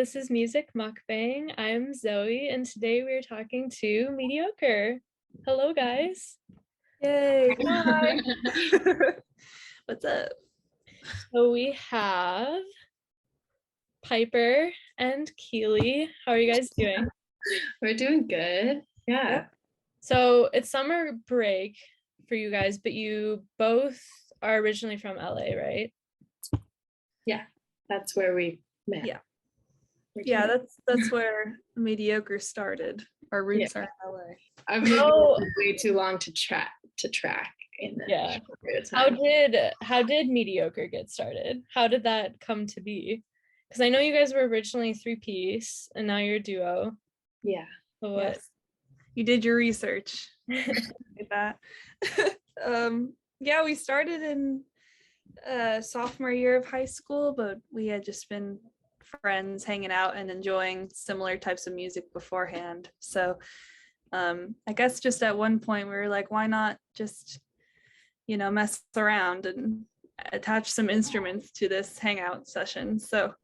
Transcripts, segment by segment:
This is Music Mukbang. I'm Zoe, and today we're talking to Mediocre. Hello, guys. Yay. Hi. What's up? So we have Piper and Keely. How are you guys doing? We're doing good. Yeah. Yep. So it's summer break for you guys, but you both are originally from LA, right? Yeah. That's where we met. Yeah. Yeah, that's where Mediocre started. Our roots Yeah. are in LA. I've lived way too long to track in the short period of time. How did Mediocre get started? How did that come to be? Because I know you guys were originally three-piece and now you're a duo. Yeah. So what? Yes. You did your research. Did that. Yeah, we started in sophomore year of high school, but we had just been friends hanging out and enjoying similar types of music beforehand. So I guess just at one point we were like, why not just, mess around and attach some instruments to this hangout session. So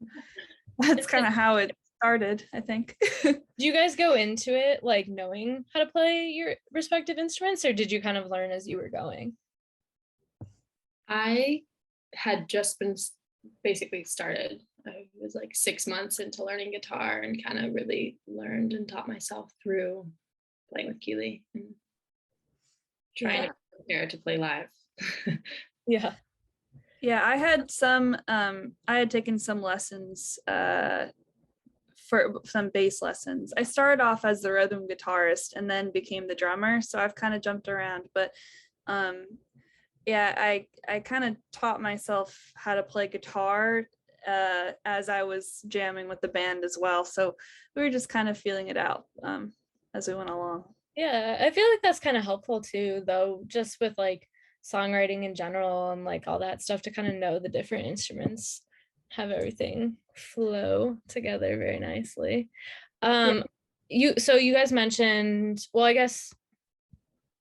that's kind of how it started, I think. Did you guys go into it like knowing how to play your respective instruments, or did you kind of learn as you were going? I had just been basically started. I was like 6 months into learning guitar and kind of really learned and taught myself through playing with Keely and trying to prepare to play live. Yeah. Yeah, I had taken some lessons for some bass lessons. I started off as the rhythm guitarist and then became the drummer, so I've kind of jumped around, but yeah, I kind of taught myself how to play guitar as I was jamming with the band as well, so we were just kind of feeling it out as we went along. Yeah, I feel like that's kind of helpful too, though, just with like songwriting in general and like all that stuff, to kind of know the different instruments, have everything flow together very nicely. You guys mentioned, well, I guess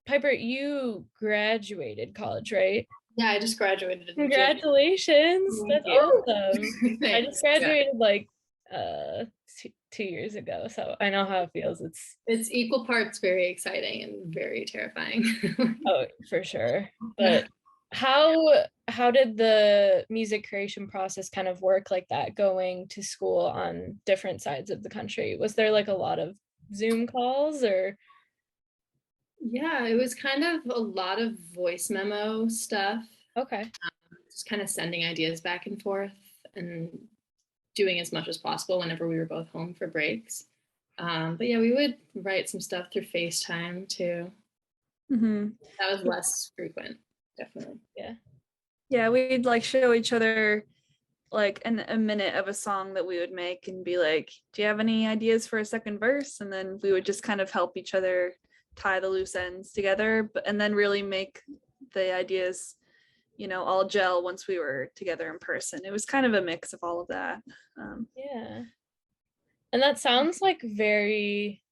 Piper, you graduated college, right? Yeah, I just graduated. Congratulations. That's awesome. I just graduated like 2 years ago, so I know how it feels. It's equal parts very exciting and very terrifying. Oh, for sure. But how did the music creation process kind of work like that, going to school on different sides of the country? Was there like a lot of Zoom calls or? Yeah, it was kind of a lot of voice memo stuff. Okay. Just kind of sending ideas back and forth and doing as much as possible whenever we were both home for breaks. But yeah, we would write some stuff through FaceTime too. Mm-hmm. That was less frequent, definitely. Yeah, we'd like show each other like a minute of a song that we would make and be like, do you have any ideas for a second verse? And then we would just kind of help each other tie the loose ends together, and then really make the ideas, all gel once we were together in person. It was kind of a mix of all of that. Yeah. And that sounds like very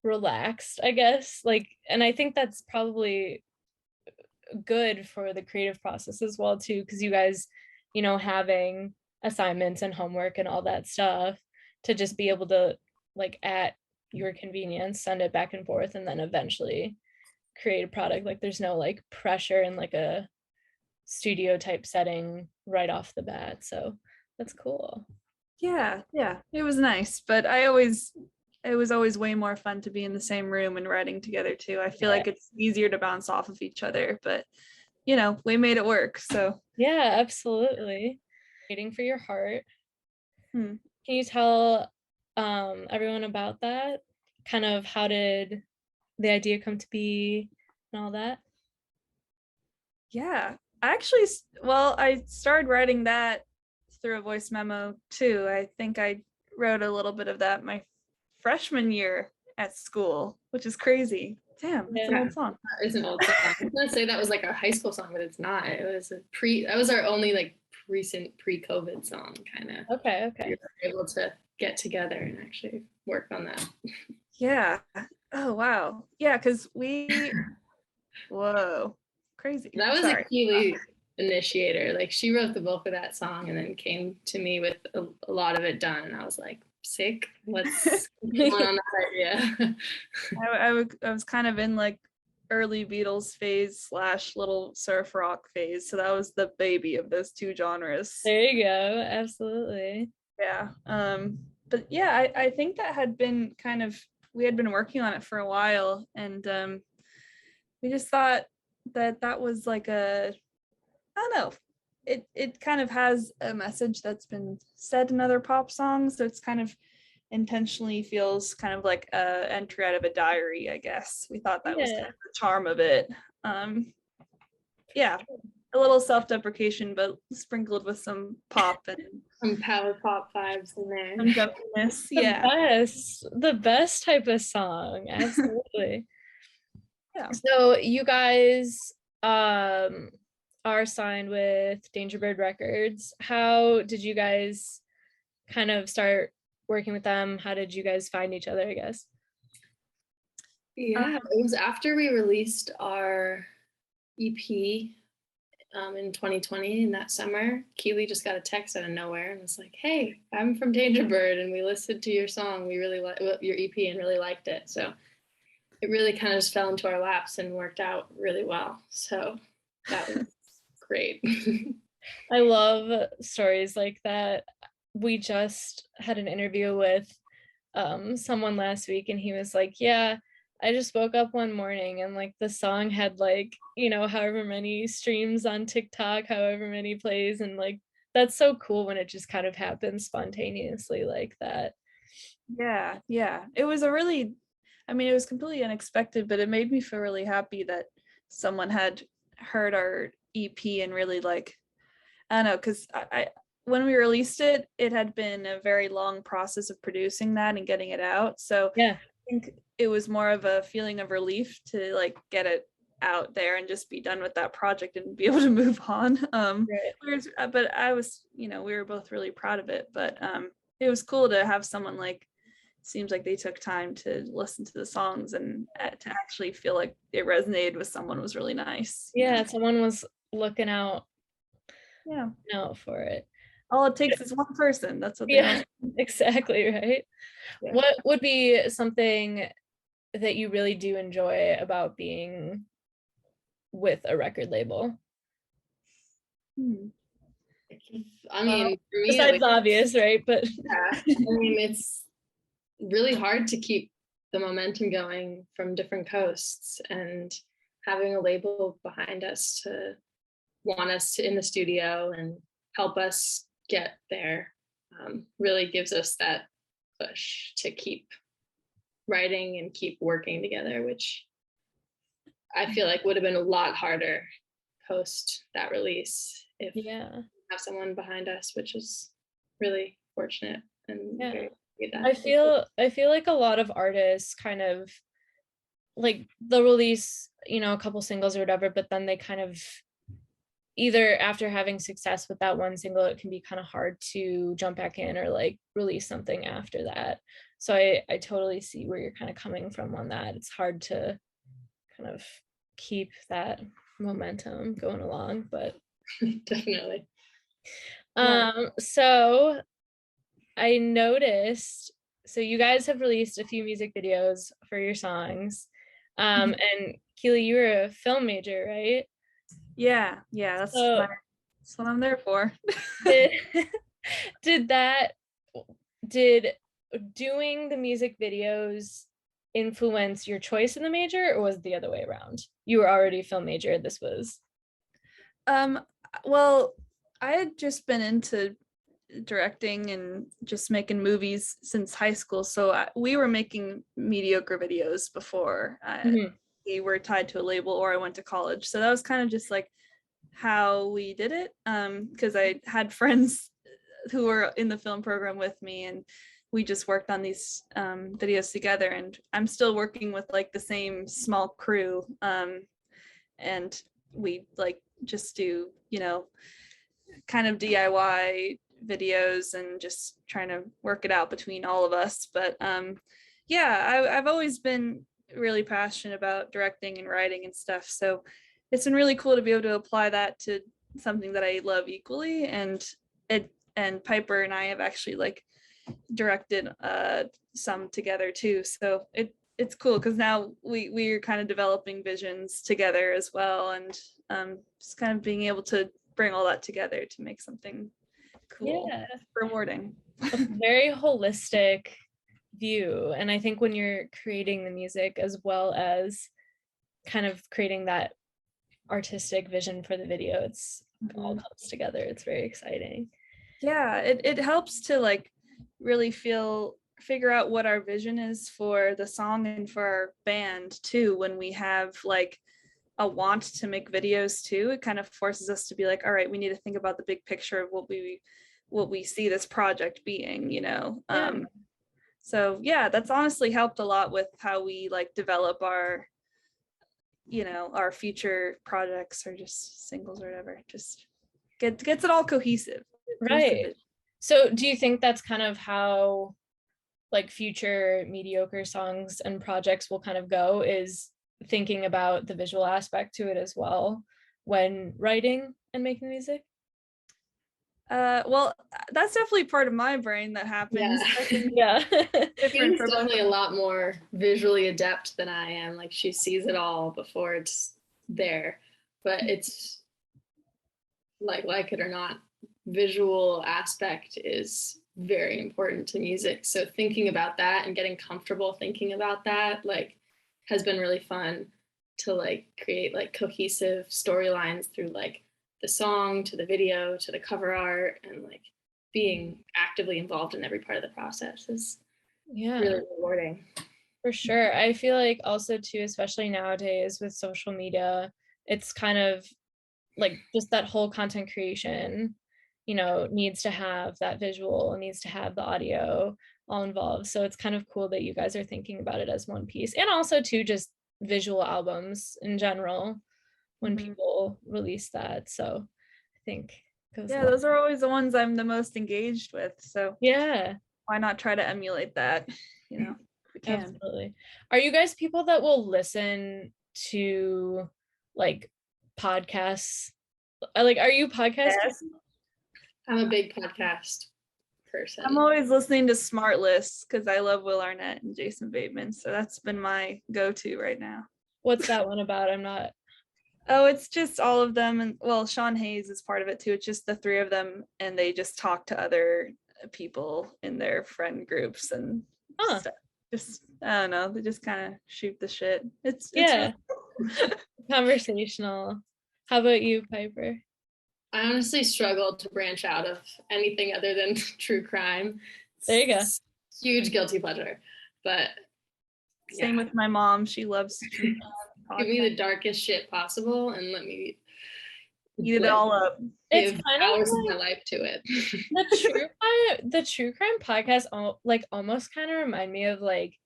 relaxed, I guess. Like, and I think that's probably good for the creative process as well too, because you guys, having assignments and homework and all that stuff, to just be able to, like, at your convenience, send it back and forth and then eventually create a product. Like, there's no like pressure in like a studio type setting right off the bat, so that's cool. Yeah, it was nice, but it was always way more fun to be in the same room and writing together too. I feel like it's easier to bounce off of each other, but we made it work. So yeah, absolutely. Waiting for your heart. Hmm. Can you tell everyone about that? Kind of, how did the idea come to be and all that? Yeah, I started writing that through a voice memo too. I think I wrote a little bit of that my freshman year at school, which is crazy. Damn, it's an old song. That is an old song. I was gonna say that was like our high school song, but it's not. It was that was our only like recent pre-COVID song, kind of. Okay. We were able to get together and actually work on that. Yeah. Oh wow. Yeah, because whoa, crazy. That was a Keely initiator. Like, she wrote the bulk of that song and then came to me with a lot of it done. And I was like, sick. Let's keep on that idea. I was kind of in like early Beatles phase / little surf rock phase. So that was the baby of those two genres. There you go. Absolutely. Yeah. But yeah, I think that had been kind of, we had been working on it for a while, and we just thought that that was like a, I don't know, it kind of has a message that's been said in other pop songs, so it's kind of intentionally feels kind of like a entry out of a diary, I guess. We thought that was kind of the charm of it. Yeah, a little self-deprecation, but sprinkled with some pop and some power pop vibes in there. some jumpiness. Yeah. The best type of song. Absolutely. Yeah. So you guys are signed with Dangerbird Records. How did you guys kind of start working with them? How did you guys find each other, I guess? Yeah, it was after we released our EP in 2020 in that summer. Keely just got a text out of nowhere and was like, "Hey, I'm from Dangerbird and we listened to your song. We really like your EP and really liked it." So it really kind of just fell into our laps and worked out really well. So that was great. I love stories like that. We just had an interview with someone last week, and he was like, yeah, I just woke up one morning and like the song had like, however many streams on TikTok, however many plays, and like that's so cool when it just kind of happens spontaneously like that. Yeah, yeah. It was a really, I mean, it was completely unexpected, but it made me feel really happy that someone had heard our EP and really like, I don't know, because I when we released it, it had been a very long process of producing that and getting it out. So yeah, I think it was more of a feeling of relief to like get it out there and just be done with that project and be able to move on. right. But I was, we were both really proud of it. But it was cool to have someone like, seems like they took time to listen to the songs and to actually feel like it resonated with someone was really nice. Yeah, someone was looking out Yeah. for it. All it takes is one person. That's what they want. Exactly, right? Yeah. What would be something that you really do enjoy about being with a record label? I mean, for me, besides the obvious, right? But yeah, I mean, it's really hard to keep the momentum going from different coasts, and having a label behind us to want us to in the studio and help us get there really gives us that push to keep writing and keep working together, which I feel like would have been a lot harder post that release if have someone behind us, which is really fortunate and very I feel like a lot of artists kind of like they'll release, a couple singles or whatever, but then they kind of either after having success with that one single, it can be kind of hard to jump back in or like release something after that. So I totally see where you're kind of coming from on that. It's hard to kind of keep that momentum going along, but definitely. So I noticed, so you guys have released a few music videos for your songs. And Keely, you were a film major, right? Yeah, that's what I'm there for. Did doing the music videos influence your choice in the major, or was it the other way around? You were already a film major, this was? Well, I had just been into directing and just making movies since high school, so we were making mediocre videos before we were tied to a label or I went to college. So that was kind of just like how we did it, because I had friends who were in the film program with me, and we just worked on these videos together, and I'm still working with like the same small crew, and we like just do kind of DIY videos and just trying to work it out between all of us. But I've always been really passionate about directing and writing and stuff, so it's been really cool to be able to apply that to something that I love equally. And Piper and I have actually like directed some together too. So it's cool because now we're kind of developing visions together as well, and just kind of being able to bring all that together to make something cool, Yeah, rewarding. a very holistic view. And I think when you're creating the music as well as kind of creating that artistic vision for the video, it's all comes together. It's very exciting. Yeah, it helps to like really figure out what our vision is for the song and for our band too. When we have like a want to make videos too, it kind of forces us to be like, all right, we need to think about the big picture of what we see this project being, you know. Yeah. So yeah, that's honestly helped a lot with how we like develop our, you know, our future projects or just singles or whatever. Just gets it all cohesive. Right. So do you think that's kind of how like future mediocre songs and projects will kind of go, is thinking about the visual aspect to it as well when writing and making music? Well, that's definitely part of my brain that happens. Yeah. Different for definitely a lot more visually adept than I am. Like she sees it all before it's there, but it's like it or not, visual aspect is very important to music. So thinking about that and getting comfortable thinking about that like has been really fun to like create like cohesive storylines through like the song to the video to the cover art, and like being actively involved in every part of the process is really rewarding. For sure. I feel like also too, especially nowadays with social media, it's kind of like just that whole content creation, you know, needs to have that visual, needs to have the audio all involved. So it's kind of cool that you guys are thinking about it as one piece. And also too, just visual albums in general when people release that. So I think yeah, those are always the ones I'm the most engaged with. So yeah, why not try to emulate that, you know, if we can. absolutely. Are you guys people that will listen to like podcasts? Like, are you podcast? Yes. I'm a big podcast person. I'm always listening to Smart Lists because I love Will Arnett and Jason Bateman. So that's been my go-to right now. What's that one about? I'm not. Oh, it's just all of them. And well, Sean Hayes is part of it too. It's just the three of them and they just talk to other people in their friend groups and stuff. Just, I don't know. They just kind of shoot the shit. It's Yeah. Conversational. How about you, Piper? I honestly struggle to branch out of anything other than true crime. There you go. Huge guilty pleasure. But same with my mom. She loves true crime. Give me the darkest shit possible and let me eat it all up. It's kind hours of of my life to it. The true crime podcast like almost kind of remind me of like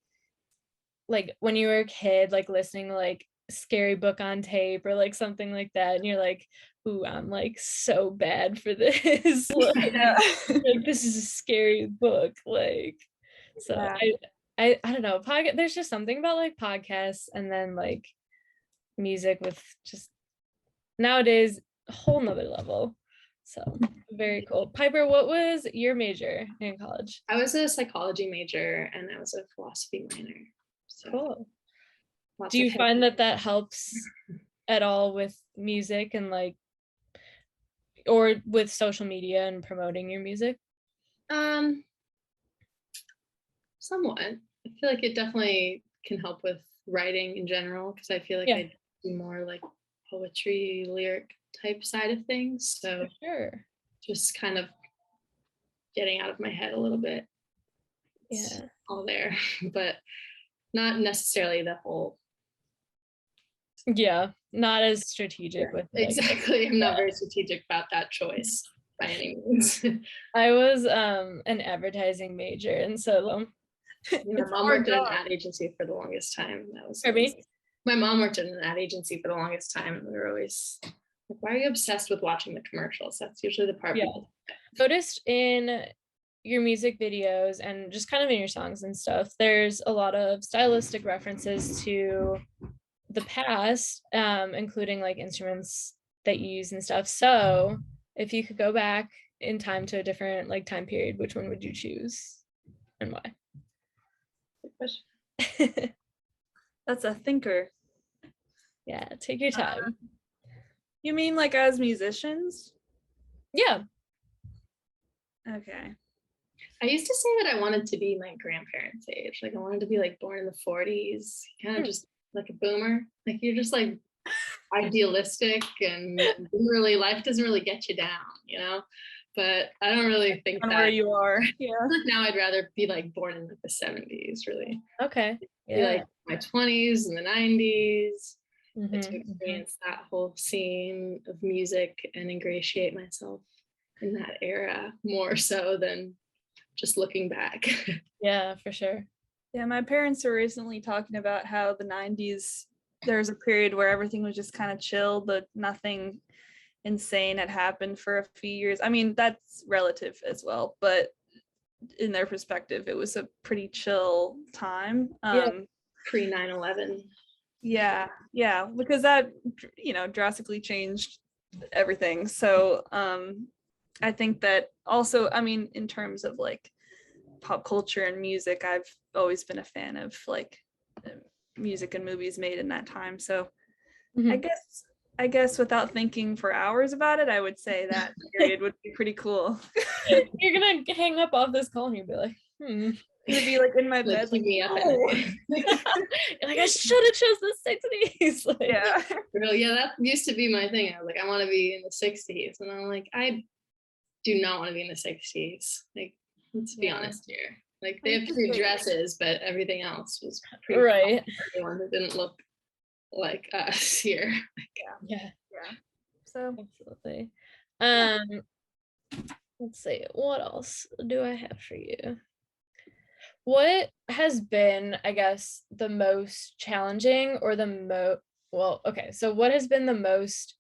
when you were a kid, like listening to like Scary Book on tape or like something like that, and you're like, ooh, I'm like so bad for this. Like, this is a scary book. Like, so I don't know. There's just something about like podcasts and then like music with just nowadays a whole nother level. So very cool. Piper, what was your major in college? I was a psychology major and I was a philosophy minor. So cool. Do you find that helps at all with music and like, or with social media and promoting your music? Somewhat. I feel like it definitely can help with writing in general because I feel like I do more like poetry, lyric type side of things. So just kind of getting out of my head a little bit. It's all there, but not necessarily the whole. Yeah, not as strategic with it. Exactly. I'm not very strategic about that choice by any means. I was an advertising major, and so my mom worked at an ad agency for the longest time. That was my mom worked at an ad agency for the longest time, and we were always like, why are you obsessed with watching the commercials? That's usually the part. Noticed in your music videos and just kind of in your songs and stuff, there's a lot of stylistic references to the past, including like instruments that you use and stuff. So if you could go back in time to a different like time period, which one would you choose? and why? Good question. That's a thinker. Yeah, take your time. You mean like as musicians? Yeah. Okay. I used to say that I wanted to be my grandparents' age. Like I wanted to be like born in the 40s, kind of just like a boomer. Like you're just like idealistic and really life doesn't really get you down, you know? But I don't really think On that. where you are. Yeah. Now I'd rather be like born in like the 70s, really. Okay. Be Yeah. like my 20s and the 90s. Mhm, To experience that whole scene of music and ingratiate myself in that era more so than just looking back. Yeah, for sure. Yeah, my parents were recently talking about how the 90s, there was a period where everything was just kind of chill, but nothing insane had happened for a few years. I mean, that's relative as well, but in their perspective, it was a pretty chill time. Yeah. Pre 9/11. Yeah, because that, drastically changed everything. So I think that also, I mean, in terms of like pop culture and music, I've always been a fan of like music and movies made in that time. So Mhm. I guess without thinking for hours about it, I would say that period would be pretty cool. You're gonna hang up off this call and you'll be like, You'd be like in my Like, bed, keep me up at "Oh." night. You're like, I should have chose the 60s. Like, Yeah. Really, yeah, that used to be my thing. I was like, I want to be in the 60s. And I'm like, I do not want to be in the 60s. Like, let's be Yeah. honest here. Like, they have cute dresses, but everything else was pretty right. everyone that didn't look like us here. Yeah. So Absolutely. Let's see, what else do I have for you? What has been, I guess, the most challenging or so what has been the most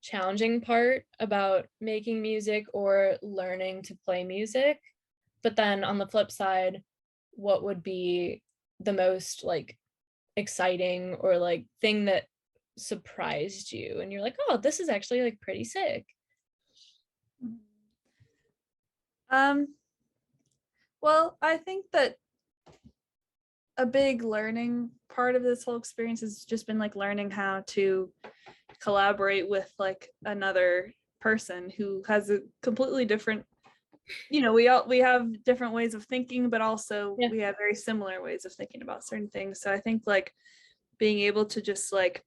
challenging part about making music or learning to play music? But then on the flip side, what would be the most like exciting or like thing that surprised you and you're like, oh, this is actually like pretty sick? well, I think that a big learning part of this whole experience has just been like learning how to collaborate with like another person who has a completely different, we have different ways of thinking, but also Yeah. we have very similar ways of thinking about certain things. So I think like being able to just like,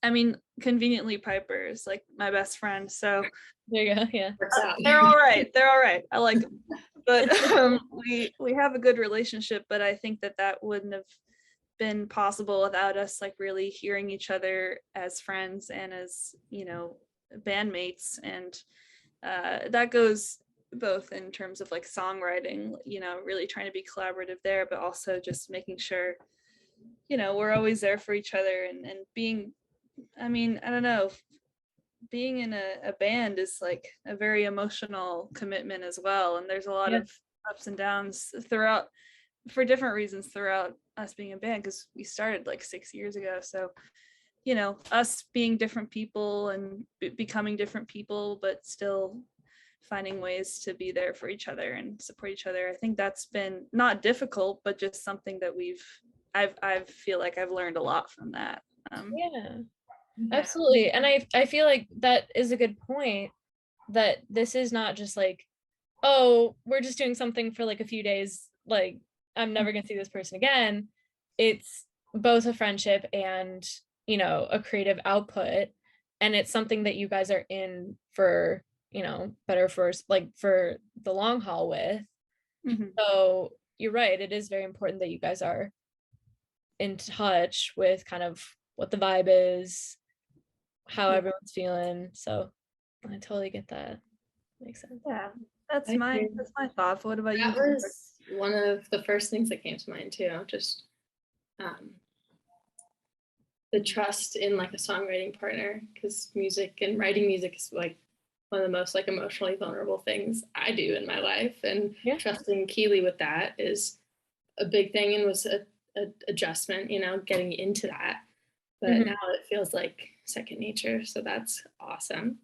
I mean, conveniently Piper is like my best friend, so There you go. Yeah. Works out. they're all right. I like them. But we have a good relationship, but I think that wouldn't have been possible without us like really hearing each other as friends and as bandmates. And that goes both in terms of like songwriting, really trying to be collaborative there, but also just making sure we're always there for each other, and being, I mean, I don't know, being in a band is like a very emotional commitment as well, and there's a lot of ups and downs throughout, for different reasons, throughout us being a band, because we started like 6 years ago. So us being different people and becoming different people, but still finding ways to be there for each other and support each other, I think that's been not difficult, but just something that I feel like I've learned a lot from that. Yeah. Absolutely. And I feel like that is a good point, that this is not just like, oh, we're just doing something for like a few days, like I'm never gonna see this person again. It's both a friendship and a creative output, and it's something that you guys are in for better for like for the long haul with. So you're right, it is very important that you guys are in touch with kind of what the vibe is, how everyone's feeling. So I totally get that. Makes sense. Yeah, that's I my think thought. What about you? that was one of the first things that came to mind too. Just the trust in like a songwriting partner, because music and writing music is like one of the most like emotionally vulnerable things I do in my life, and trusting Keely with that is a big thing, and was a adjustment, getting into that. But now it feels like second nature, so that's awesome.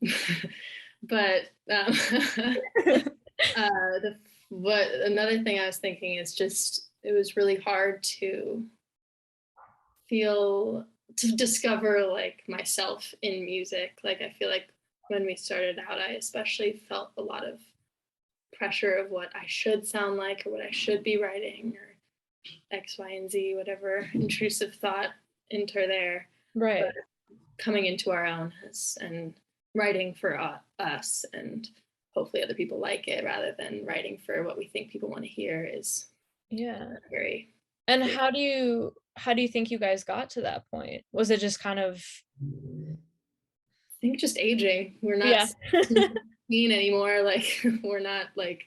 But the But another thing I was thinking is just, it was really hard to discover like myself in music. Like I feel like when we started out, I especially felt a lot of pressure of what I should sound like or what I should be writing or X, Y, and Z, whatever intrusive thought enter there. Right. But coming into our own and writing for us and hopefully other people like it rather than writing for what we think people want to hear is very. And how do you think you guys got to that point? Was it just kind of, I think just aging. We're not 16 anymore. Like we're not like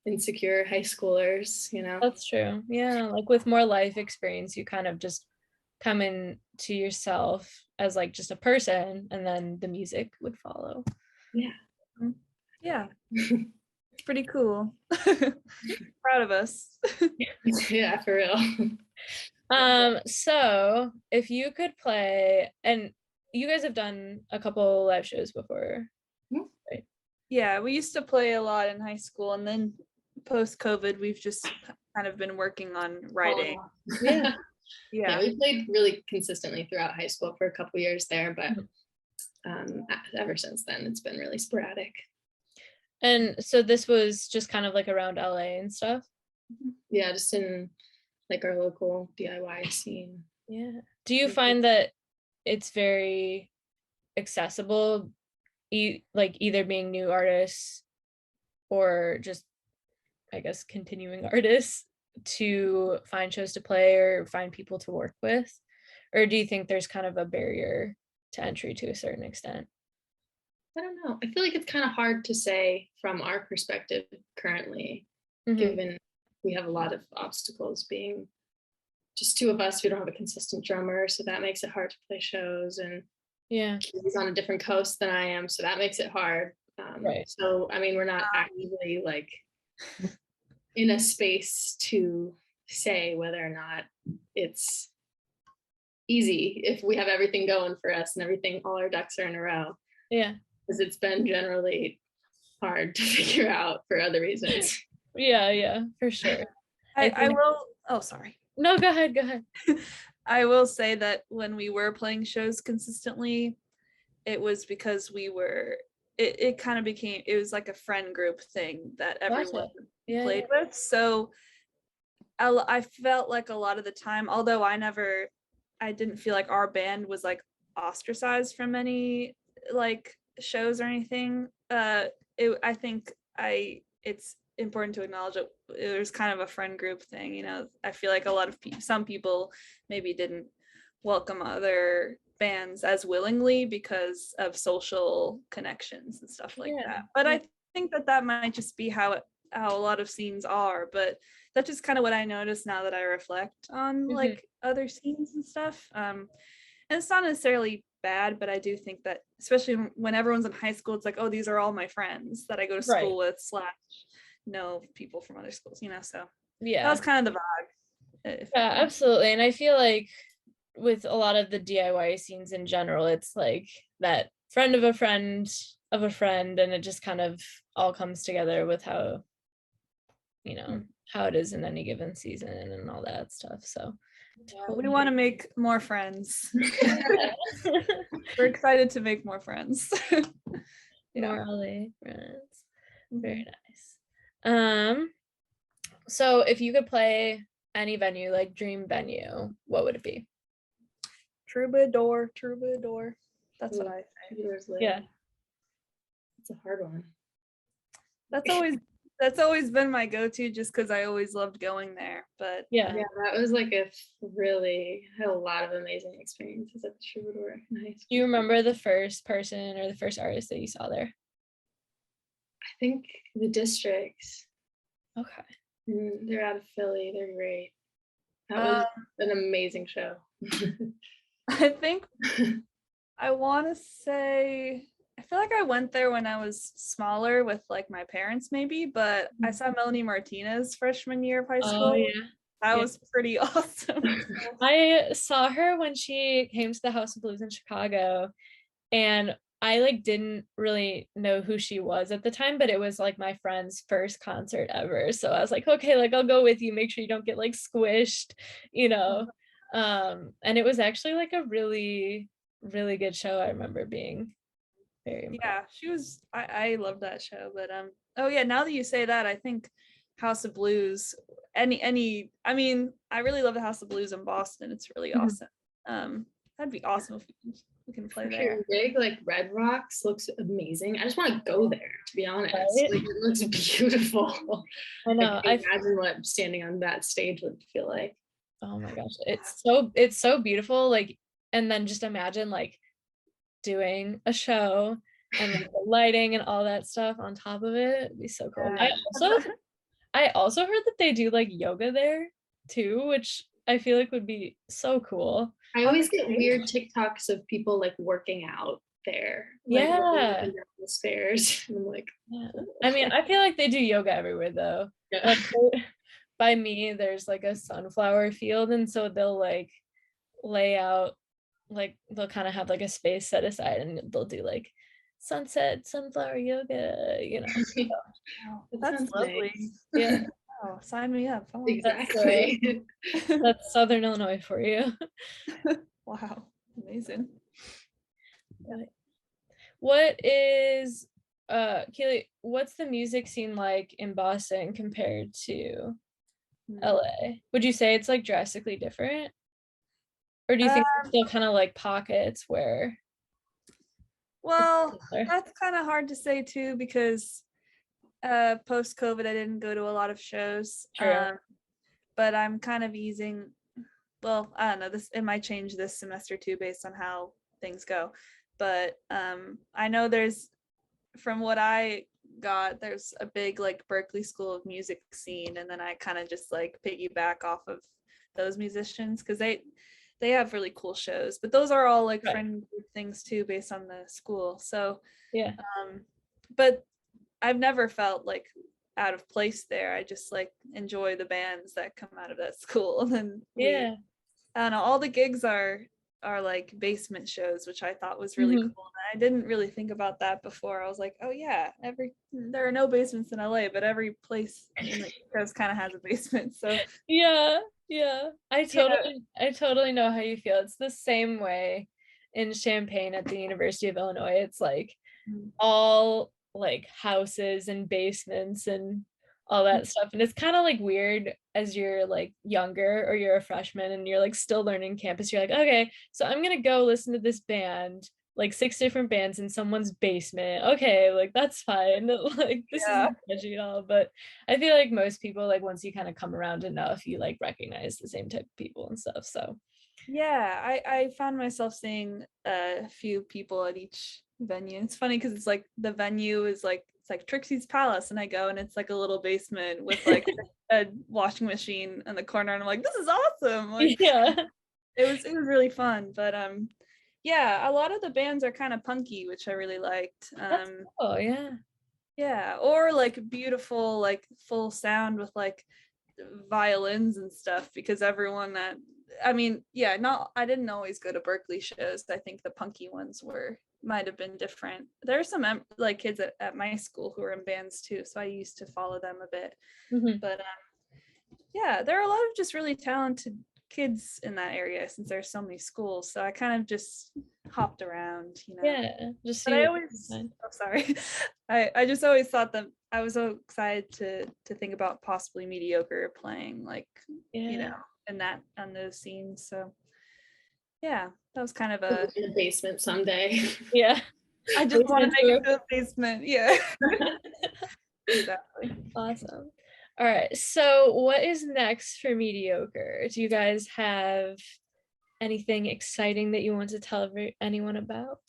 insecure high schoolers, you know? That's true. Yeah, like with more life experience, you kind of just come into yourself as like just a person, and then the music would follow. Yeah. It's pretty cool. Proud of us. Yeah, for real. So if you could play, and you guys have done a couple live shows before, right? Yeah, we used to play a lot in high school, and then post-COVID, we've just kind of been working on writing. Yeah. Yeah, we played really consistently throughout high school for a couple years there, but ever since then, it's been really sporadic. And so this was just kind of like around LA and stuff? Yeah, just in like our local DIY scene. Yeah. Do you find that it's very accessible, like either being new artists or just, I guess, continuing artists to find shows to play or find people to work with? Or do you think there's kind of a barrier to entry to a certain extent? I don't know. I feel like it's kind of hard to say from our perspective currently, given we have a lot of obstacles being just two of us. We don't have a consistent drummer, so that makes it hard to play shows. And he's on a different coast than I am, so that makes it hard. Right. So, I mean, we're not actively like in a space to say whether or not it's easy if we have everything going for us and everything, all our ducks are in a row. Yeah. Because it's been generally hard to figure out for other reasons. Yeah, for sure. I will, oh, sorry. No, go ahead. I will say that when we were playing shows consistently, it was because it kind of became, it was like a friend group thing that everyone played with. So I felt like a lot of the time, although I didn't feel like our band was like ostracized from any like shows or anything. I think it's important to acknowledge that it was kind of a friend group thing. You know, I feel like a lot of some people maybe didn't welcome other bands as willingly because of social connections and stuff like that. But I think that might just be how a lot of scenes are. But that's just kind of what I notice now that I reflect on like other scenes and stuff. And it's not necessarily bad, but I do think that especially when everyone's in high school, it's like, oh, these are all my friends that I go to school with / know people from other schools, you know. So that was kind of the vibe. Yeah, absolutely. And I feel like with a lot of the DIY scenes in general, it's like that friend of a friend of a friend, and it just kind of all comes together with how, you know, how it is in any given season and all that stuff. So we want to make more friends. We're excited to make more friends. More LA friends. Very nice. So if you could play any venue, like dream venue, what would it be? Troubadour. That's what I think. Yeah, it's a hard one. That's always been my go-to, just because I always loved going there. But yeah, that was like I had a lot of amazing experiences at the Troubadour in high school. Do you remember the first person or the first artist that you saw there? I think the Districts. Okay. They're out of Philly. They're great. That was an amazing show. I think I want to say, I feel like I went there when I was smaller with like my parents maybe, but I saw Melanie Martinez freshman year of high school. Oh, yeah. That was pretty awesome. I saw her when she came to the House of Blues in Chicago, and I like didn't really know who she was at the time, but it was like my friend's first concert ever. So I was like, okay, like I'll go with you, make sure you don't get like squished, you know. And it was actually like a really, really good show. I remember being very impressed. Yeah, she was. I love that show, but oh yeah, now that you say that, I think House of Blues. I mean, I really love the House of Blues in Boston. It's really Mhm. awesome. That'd be awesome if we can play For there. sure. Big, like Red Rocks looks amazing. I just want to go there, to be honest. Right? Like it looks beautiful. I I know. can't imagine what standing on that stage would feel like. Oh my gosh, it's so beautiful. Like, and then just imagine like doing a show and like the lighting and all that stuff on top of it. It'd be so cool. Yeah. I also heard that they do like yoga there too, which I feel like would be so cool. I always get Okay. weird TikToks of people like working out there, like Yeah. walking up and down the stairs. And I'm like, Yeah. I mean, I feel like they do yoga everywhere though. yeah. Like by me, there's like a sunflower field, and so they'll like lay out, like they'll kind of have like a space set aside, and they'll do like sunset sunflower yoga, you know. Wow, That that's sounds lovely. nice. Yeah, Oh, sign me up. I want that. Exactly. that's Southern Illinois for you. Wow, amazing. What is Keely, what's the music scene like in Boston compared to LA? Would you say it's like drastically different? Or do you think there's still kind of like pockets where Well, it's similar? that's kind of hard to say too because post COVID I didn't go to a lot of shows. True. But I'm kind of easing, well, I don't know, this it might change this semester too based on how things go. But I know from what I got, there's a big like Berkeley School of Music scene, and then I kind of just like piggyback off of those musicians because they have really cool shows, but those are all like Right. friend group things too based on the school. So Yeah. but I've never felt like out of place there. I just like enjoy the bands that come out of that school. And then Yeah. I don't know, all the gigs are like basement shows, which I thought was really Mhm. cool. And I didn't really think about that before. I was like, oh yeah, there are no basements in LA, but every place in the East Coast kind of has a basement. So Yeah. Yeah. yeah. I totally know how you feel. It's the same way in Champaign at the University of Illinois. It's like all like houses and basements and all that stuff. And it's kind of like weird as you're like younger or you're a freshman and you're like still learning campus. You're like, okay, so I'm gonna go listen to this band, like 6 different bands in someone's basement. Okay, like that's fine. Like this Yeah. isn't judgy at all. But I feel like most people, like once you kind of come around enough, you like recognize the same type of people and stuff. So Yeah, I found myself seeing a few people at each venue. It's funny because it's like the venue is like it's like Trixie's Palace, and I go and it's like a little basement with like a washing machine in the corner, and I'm like, this is awesome. Like yeah. it was really fun. But yeah, a lot of the bands are kind of punky, which I really liked. That's cool. Yeah. Yeah, or like beautiful, like full sound with like violins and stuff because everyone that I mean, yeah, not I didn't always go to Berkeley shows. I think the punky ones might have been different. There are some like kids at my school who are in bands too, so I used to follow them a bit. Mhm. But yeah, there are a lot of just really talented kids in that area since there's so many schools. So I kind of just hopped around, you know. Yeah. Just But see I what always, you find. oh sorry, I just always thought that I was so excited to think about possibly Mediocre playing like Yeah. you know in that on those scenes. So yeah, that was kind of In the basement someday. Yeah. I just want to Basement make it tour. to the basement. Yeah, exactly. Awesome. All right. So what is next for Mediocre? Do you guys have anything exciting that you want to tell anyone about?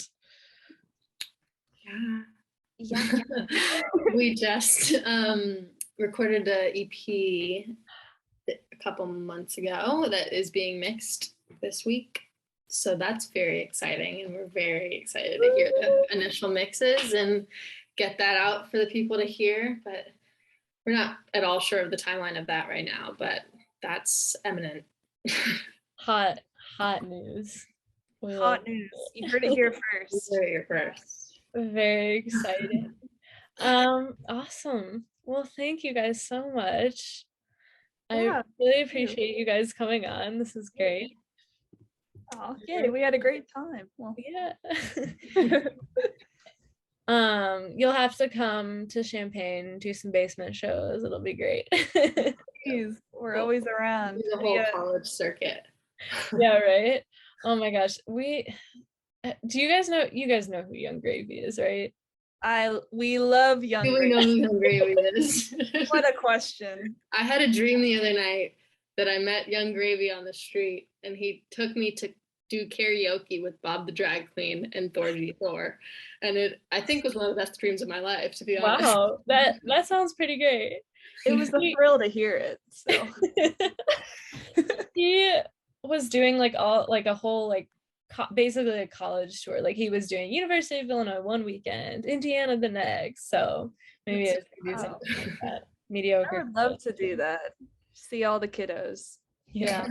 Yeah. Yeah. We just recorded an EP a couple months ago that is being mixed this week. So that's very exciting, and we're very excited to hear the initial mixes and get that out for the people to hear. But we're not at all sure of the timeline of that right now, but that's imminent. Hot news. We Hot news. You heard it here first. You're first. Very exciting. Awesome. Well, thank you guys so much. Yeah, I really appreciate you guys coming on. This is great. Oh, yay, we had a great time. Well, Yeah. You'll have to come to Champaign, do some basement shows. It'll be great. please, we're always around. The whole college circuit. Yeah, right. Oh my gosh. Do you guys know who Young Gravy is, right? We love Young Do we Gravy. know who Young Gravy is? What a question. I had a dream the other night that I met Young Gravy on the street, and he took me to do karaoke with Bob the Drag Queen and Thorgy Thor, and it I think was one of the best dreams of my life, to be honest. Wow, that sounds pretty great. It was a thrill to hear it. So he was doing like a whole basically a college tour. Like he was doing University of Illinois one weekend, Indiana the next. So maybe I should do something like that. Mediocre. I would love to do that. See all the kiddos. Yeah.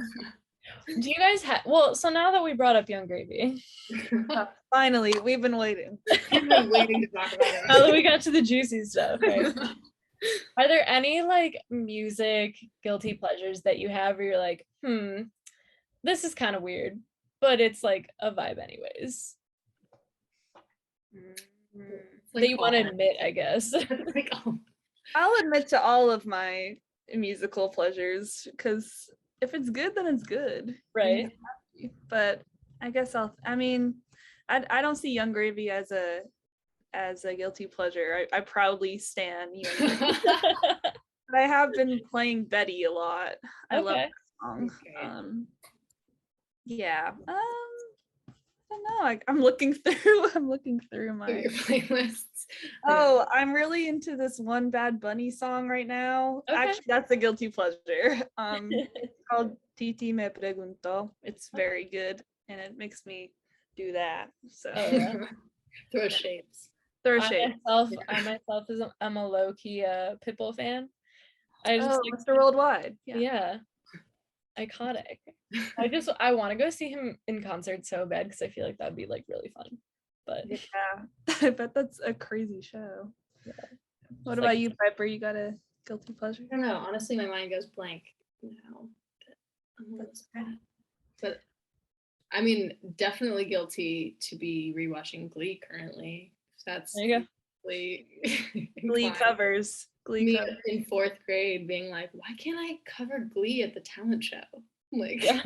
Do you guys have so now that we brought up Young Gravy, Finally, we've been waiting. I've been waiting to talk about it. now that we got to the juicy stuff, right? Are there any like music guilty pleasures that you have where you're like, this is kind of weird, but it's like a vibe anyways? That you want to admit, I guess. I'll admit to all of my musical pleasures because if it's good, then it's good. Right. But I guess I don't see Young Gravy as a guilty pleasure. I proudly stan Young Gravy. But I have been playing Betty a lot. I love that song. Okay. Yeah. I don't know. I'm looking through my your playlists. Oh, I'm really into this one Bad Bunny song right now. Okay. Actually, that's a guilty pleasure. It's called Titi Me Pregunto. It's very good, and it makes me do that. So Throw shapes. I myself I'm a low key Pitbull fan. I just Mr. Worldwide. Yeah. Iconic. I want to go see him in concert so bad because I feel like that'd be like really fun. But yeah, I bet that's a crazy show. Yeah. What about you, Piper? You got a guilty pleasure? I don't know. Honestly, my mind goes blank now. But I mean, definitely guilty to be rewatching Glee currently. That's there you go. Glee covers. Me in 4th grade being like, why can't I cover Glee at the talent show? Like, yeah.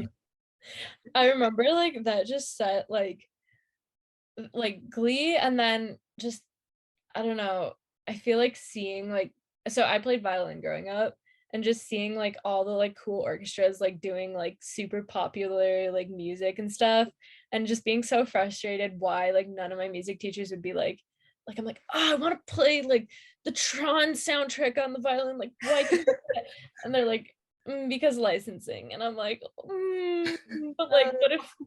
I remember like that just set like Glee, and then just I don't know. I feel like seeing like so I played violin growing up, and just seeing like all the like cool orchestras like doing like super popular like music and stuff, and just being so frustrated why like none of my music teachers would be like I'm like, oh, I want to play like the Tron soundtrack on the violin, like why can't I do that? And they're like, because licensing. And I'm like, but like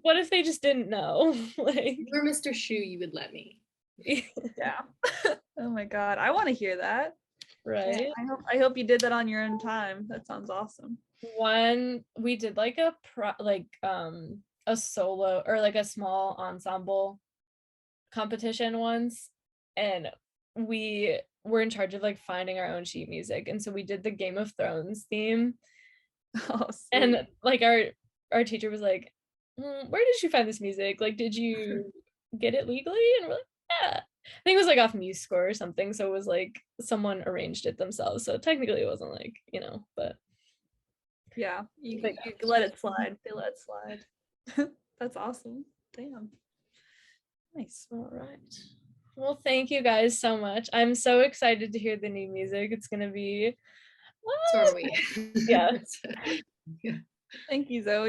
what if they just didn't know? Like, if you're Mr. Shu, you would let me. Yeah. Oh my god, I want to hear that. Right. Yeah, I hope you did that on your own time. That sounds awesome. One we did like a solo or like a small ensemble competition once, and we were in charge of like finding our own sheet music, and so we did the Game of Thrones theme. Oh, and like our teacher was like, where did you find this music? Like, did you get it legally? And we're like, yeah. I think it was like off MuseScore or something, so it was like someone arranged it themselves, so technically it wasn't like, but yeah, you let it slide. They let it slide. That's awesome. Damn. Nice. All right. Well, thank you guys so much. I'm so excited to hear the new music. It's gonna be So are we. Yeah. Yeah. Thank you, Zoe.